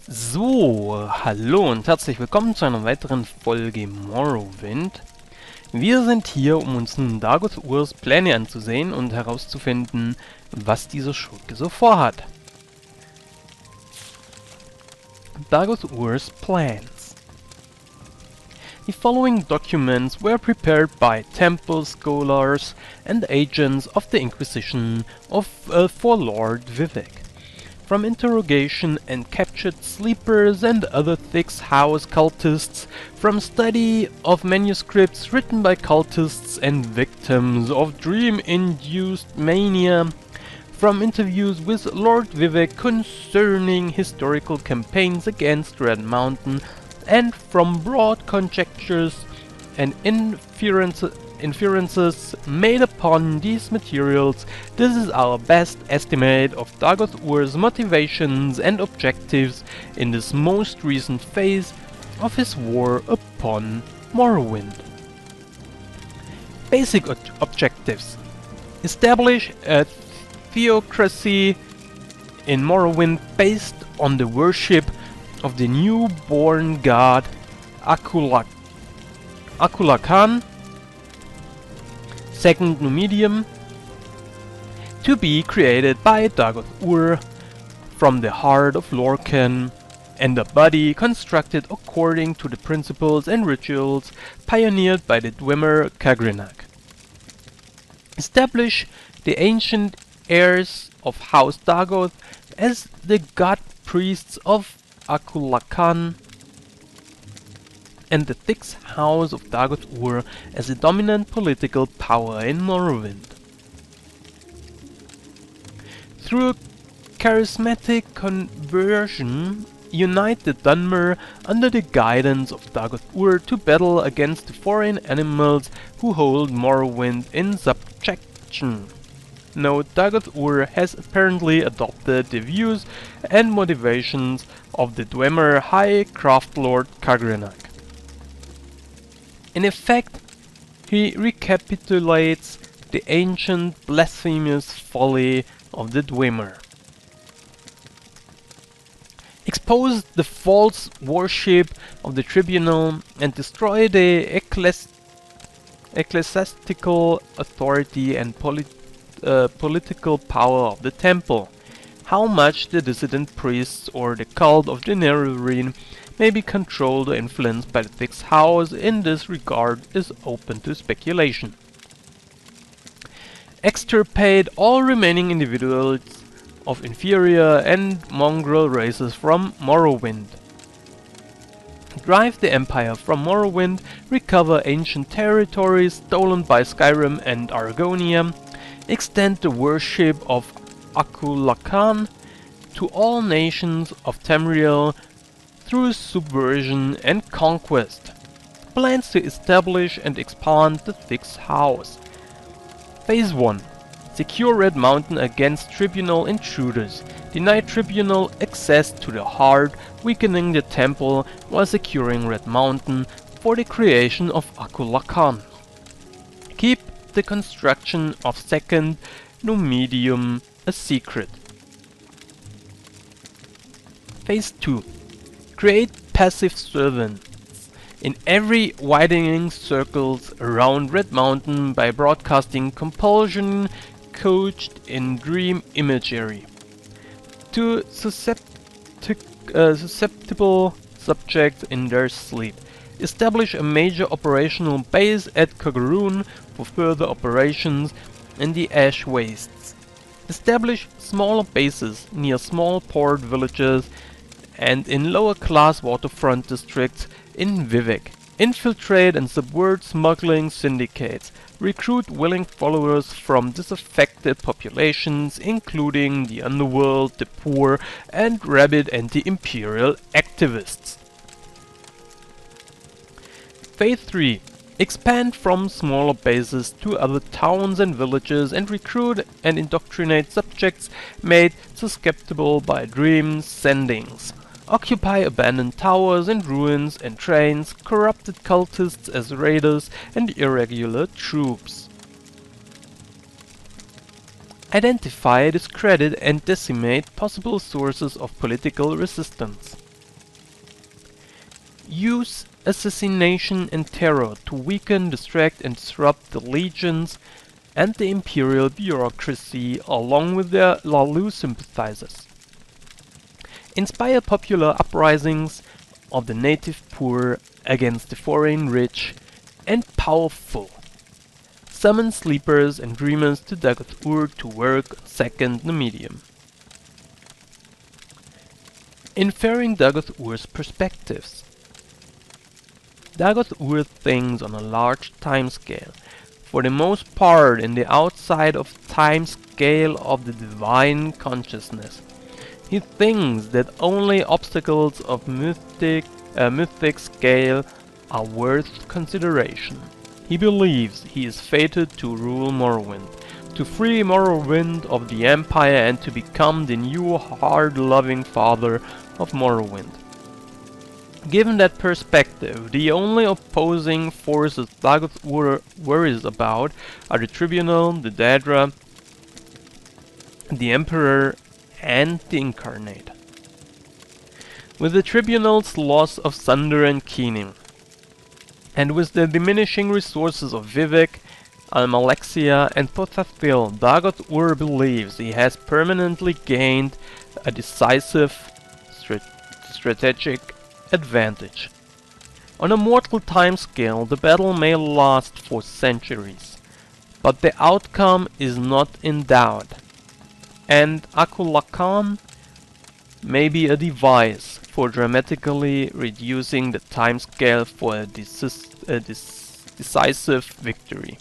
So, hallo und herzlich willkommen zu einer weiteren Folge Morrowind. Wir sind hier, um uns nun Urs Pläne anzusehen und herauszufinden, was dieser Schurke so vorhat. Urs plans. The following documents were prepared by temple scholars and agents of the Inquisition for Lord Vivek. From interrogation and captured sleepers and other Thick's house cultists, from study of manuscripts written by cultists and victims of dream-induced mania, from interviews with Lord Vivek concerning historical campaigns against Red Mountain, and from broad conjectures and inferences made upon these materials, this is our best estimate of Ur's motivations and objectives in this most recent phase of his war upon Morrowind. Basic objectives: establish a theocracy in Morrowind based on the worship of the newborn god Akulakan, second Numidium, to be created by Ur from the heart of Lorcan, and a body constructed according to the principles and rituals pioneered by the Dwemer Kagrenak. Establish the ancient heirs of House Dagoth as the god priests of Akulakan, and the Thick's house of Ur as a dominant political power in Morrowind. Through a charismatic conversion, unite the Dunmer under the guidance of Ur to battle against the foreign animals who hold Morrowind in subjection. Note: Ur has apparently adopted the views and motivations of the Dwemer High Craftlord Kagrenak. In effect, he recapitulates the ancient blasphemous folly of the Dwemer. Expose the false worship of the tribunal and destroy the ecclesiastical authority and political power of the temple. How much the dissident priests or the cult of the Nerevarine may be controlled or influenced by the Thick's house in this regard is open to speculation. Extirpate all remaining individuals of inferior and mongrel races from Morrowind. Drive the Empire from Morrowind, recover ancient territories stolen by Skyrim and Argonia, extend the worship of Akulakan to all nations of Tamriel through subversion and conquest. Plans to establish and expand the Thick's house. Phase 1. Secure Red Mountain against Tribunal intruders. Deny Tribunal access to the heart, weakening the temple while securing Red Mountain for the creation of Akulakan. Keep the construction of second Numidium a secret. Phase 2. Create passive servants in every widening circles around Red Mountain by broadcasting compulsion couched in dream imagery to susceptible subjects in their sleep. Establish a major operational base at Kogurun for further operations in the Ash Wastes. Establish smaller bases near small port villages and in lower-class waterfront districts in Vivek. Infiltrate and subvert smuggling syndicates. Recruit willing followers from disaffected populations, including the underworld, the poor, and rabid anti-imperial activists. Phase 3. Expand from smaller bases to other towns and villages and recruit and indoctrinate subjects made susceptible by dream sendings. Occupy abandoned towers and ruins and trains corrupted cultists as raiders and irregular troops. Identify, discredit and decimate possible sources of political resistance. use assassination and terror to weaken, distract and disrupt the legions and the imperial bureaucracy along with their Lalu sympathizers. Inspire popular uprisings of the native poor against the foreign rich and powerful. Summon sleepers and dreamers to Dagoth-Ur to work on second the medium. Inferring Dagoth-Ur's perspectives. Dagoth-Ur thinks on a large timescale, for the most part in the outside of time scale of the divine consciousness. He thinks that only obstacles of mythic scale are worth consideration. He believes he is fated to rule Morrowind, to free Morrowind of the Empire and to become the new hard-loving father of Morrowind. Given that perspective, the only opposing forces Dagoth-Ur worries about are the Tribunal, the Daedra, the Emperor and the Incarnate. With the Tribunal's loss of Sunder and Keening, and with the diminishing resources of Vivek, Almalexia and Pothathil, Dagoth-Ur believes he has permanently gained a decisive strategic advantage. On a mortal timescale, the battle may last for centuries, but the outcome is not in doubt, and Akulakan may be a device for dramatically reducing the timescale for a decisive victory.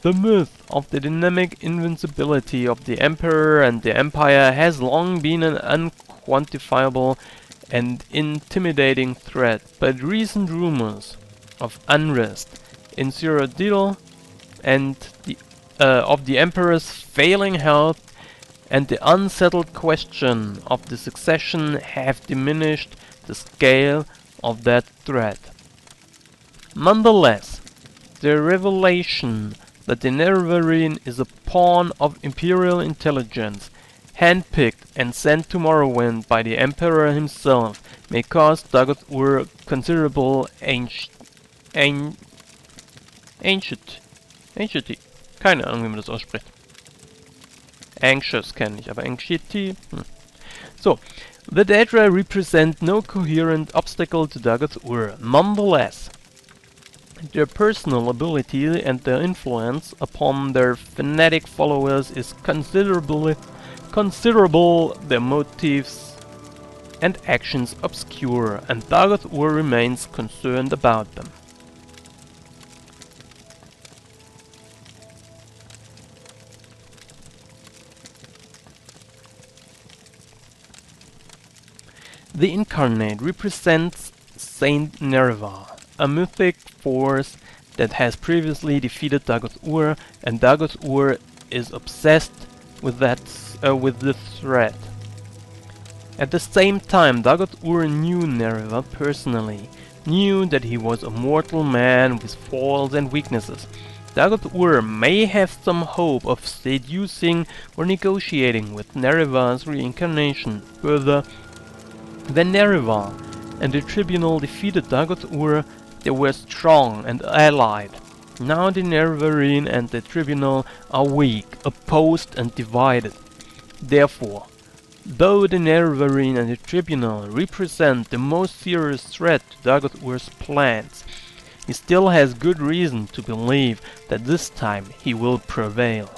The myth of the dynamic invincibility of the Emperor and the Empire has long been an unquantifiable and intimidating threat, but recent rumors of unrest in Cyrodiil and of the Emperor's failing health and the unsettled question of the succession have diminished the scale of that threat. Nonetheless, the revelation that the Nerevarine is a pawn of Imperial intelligence, handpicked and sent to Morrowind by the Emperor himself, may cause Dagoth-Ur considerable anxiety. Keine Ahnung, wie man das ausspricht. Anxious kenne ich, aber anxiety? So, the Daedra represent no coherent obstacle to Dagoth-Ur. Nonetheless, their personal ability and their influence upon their fanatic followers is considerable, their motives and actions obscure, and Dagoth-Ur remains concerned about them. The Incarnate represents Saint Nerva, a mythic force that has previously defeated Dagoth-Ur, and Dagoth-Ur is obsessed with the threat. At the same time, Dagoth-Ur knew Nerva personally, knew that he was a mortal man with faults and weaknesses. Dagoth-Ur may have some hope of seducing or negotiating with Nerva's reincarnation. Further, when Nerva and the Tribunal defeated Dagoth-Ur, they were strong and allied. Now the Nerevarine and the Tribunal are weak, opposed and divided. Therefore, though the Nerevarine and the Tribunal represent the most serious threat to Dagoth-Ur's plans, he still has good reason to believe that this time he will prevail.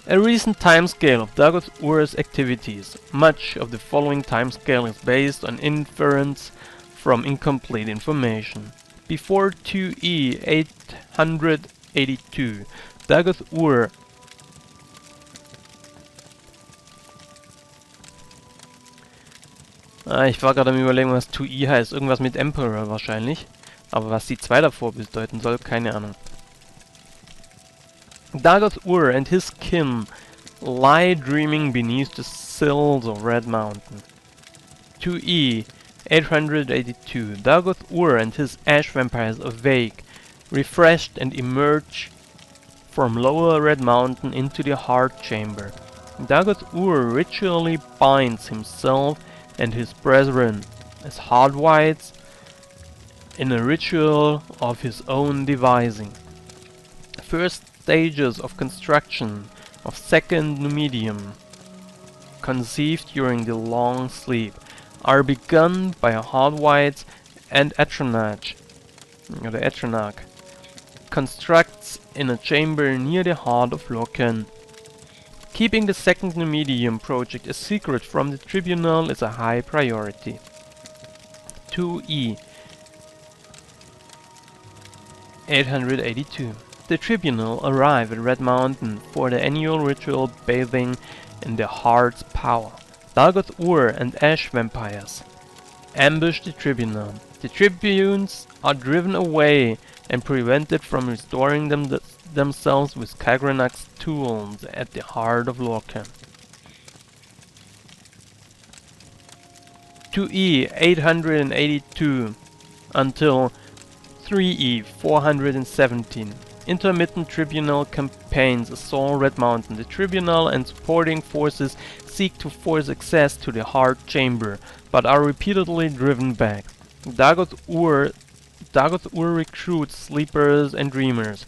A recent timescale of Dagoth-Ur's activities. Much of the following timescale is based on inference from incomplete information. Before 2E 882, Dagoth-Ur ich war gerade am Überlegen, was 2E heißt. Irgendwas mit Emperor wahrscheinlich. Aber was die 2 davor bedeuten soll, keine Ahnung. Dagoth-Ur and his kin lie dreaming beneath the sills of Red Mountain. 2E 882. Dagoth-Ur and his ash vampires awake, refreshed and emerge from lower Red Mountain into the Hrnchamd. Dagoth-Ur ritually binds himself and his brethren as hard whites in a ritual of his own devising. First stages of construction of second medium, conceived during the long sleep, are begun by hard whites and Hrnchamd, or the Hrnchamd, constructs in a chamber near the heart of Lorcan. Keeping the second medium project a secret from the tribunal is a high priority. 2e 882. The tribunal arrive at Red Mountain for the annual ritual bathing in the heart's power. Ur and ash vampires ambush the tribunal. The tribunes are driven away and prevented from restoring themselves with Kagranak's tools at the heart of Lorcan. 2e 882 until 3e 417. Intermittent tribunal campaigns assault Red Mountain. The tribunal and supporting forces seek to force access to the heart chamber, but are repeatedly driven back. Ur recruits sleepers and dreamers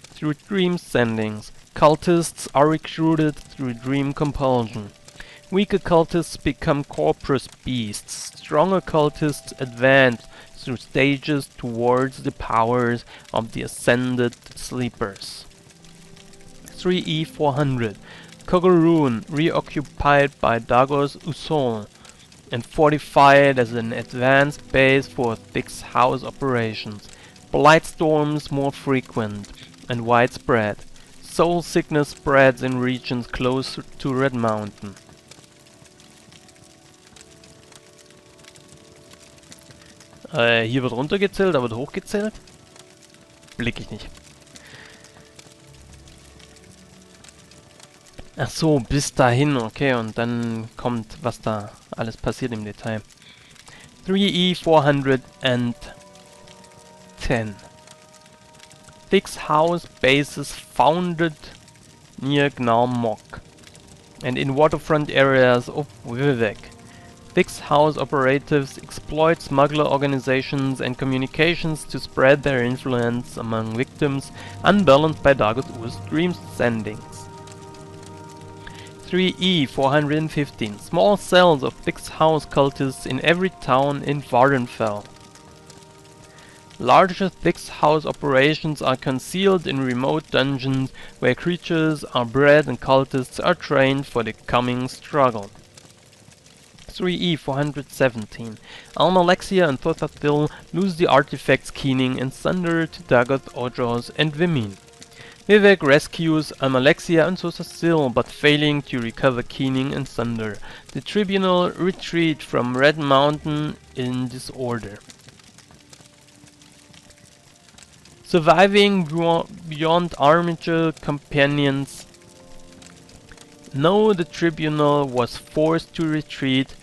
through dream sendings. Cultists are recruited through dream compulsion. Weaker cultists become corpus beasts. Stronger cultists advance through stages towards the powers of the ascended sleepers. 3e 400. Kogorun reoccupied by Dagos Usol and fortified as an advanced base for Thick's house operations. Blight storms more frequent and widespread. Soul sickness spreads in regions close to Red Mountain. Hier wird runtergezählt, da wird hochgezählt. Blick ich nicht. Ach so, bis dahin, okay, und dann kommt, was da alles passiert im Detail. 3e 410. Thick's house bases founded near Gnarmok and in waterfront areas of Vivek. Thick's house operatives exploit smuggler organizations and communications to spread their influence among victims unbalanced by Ur's dream sendings. 3e 415. Small cells of Thick's house cultists in every town in Vardenfell. Larger Thick's house operations are concealed in remote dungeons where creatures are bred and cultists are trained for the coming struggle. 3e 417. Almalexia and Thothathil lose the artifacts Keening and Sunder to Dagoth, Ojos and Vimin. Vivek rescues Almalexia and Thothathil, but failing to recover Keening and Sunder. The tribunal retreat from Red Mountain in disorder. Surviving beyond Armiger companions. Know the tribunal was forced to retreat,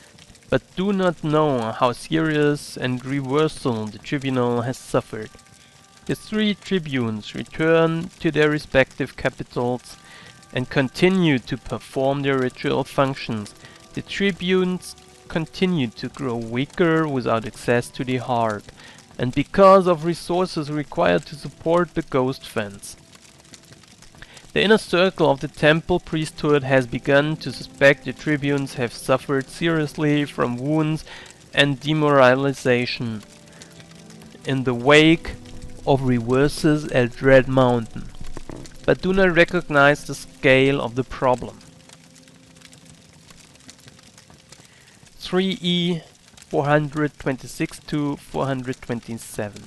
but do not know how serious and reversal the tribunal has suffered. The three tribunes return to their respective capitals and continue to perform their ritual functions. The tribunes continue to grow weaker without access to the heart, and because of resources required to support the ghost fence. The inner circle of the temple priesthood has begun to suspect the tribunes have suffered seriously from wounds and demoralization in the wake of reverses at Red Mountain, but do not recognize the scale of the problem. 3e 426 to 427.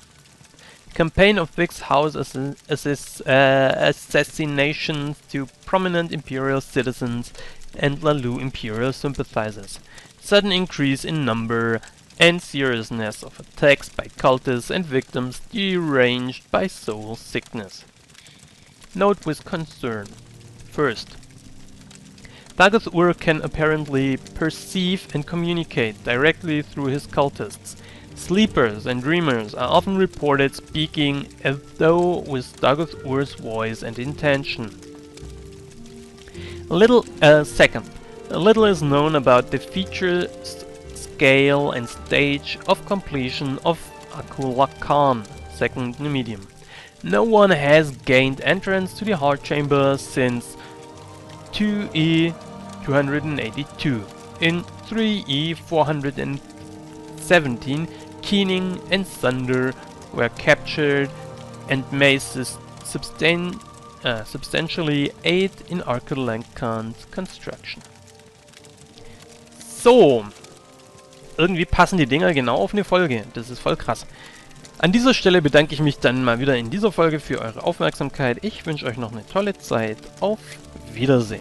Campaign of Thick's house assassinations to prominent imperial citizens and Lalu imperial sympathizers. Sudden increase in number and seriousness of attacks by cultists and victims deranged by soul sickness. Note with concern. First, Ur can apparently perceive and communicate directly through his cultists. Sleepers and dreamers are often reported speaking as though with Ur's voice and intention. Second, little is known about the features scale and stage of completion of Hrnchamd, second medium. No one has gained entrance to the Hrnchamd since 2e 282. In 3e 417, Keening and Thunder were captured and may substantially aid in Hrnchamd's construction. So, irgendwie passen die Dinger genau auf eine Folge. Das ist voll krass. An dieser Stelle bedanke ich mich dann mal wieder in dieser Folge für eure Aufmerksamkeit. Ich wünsche euch noch eine tolle Zeit. Auf Wiedersehen.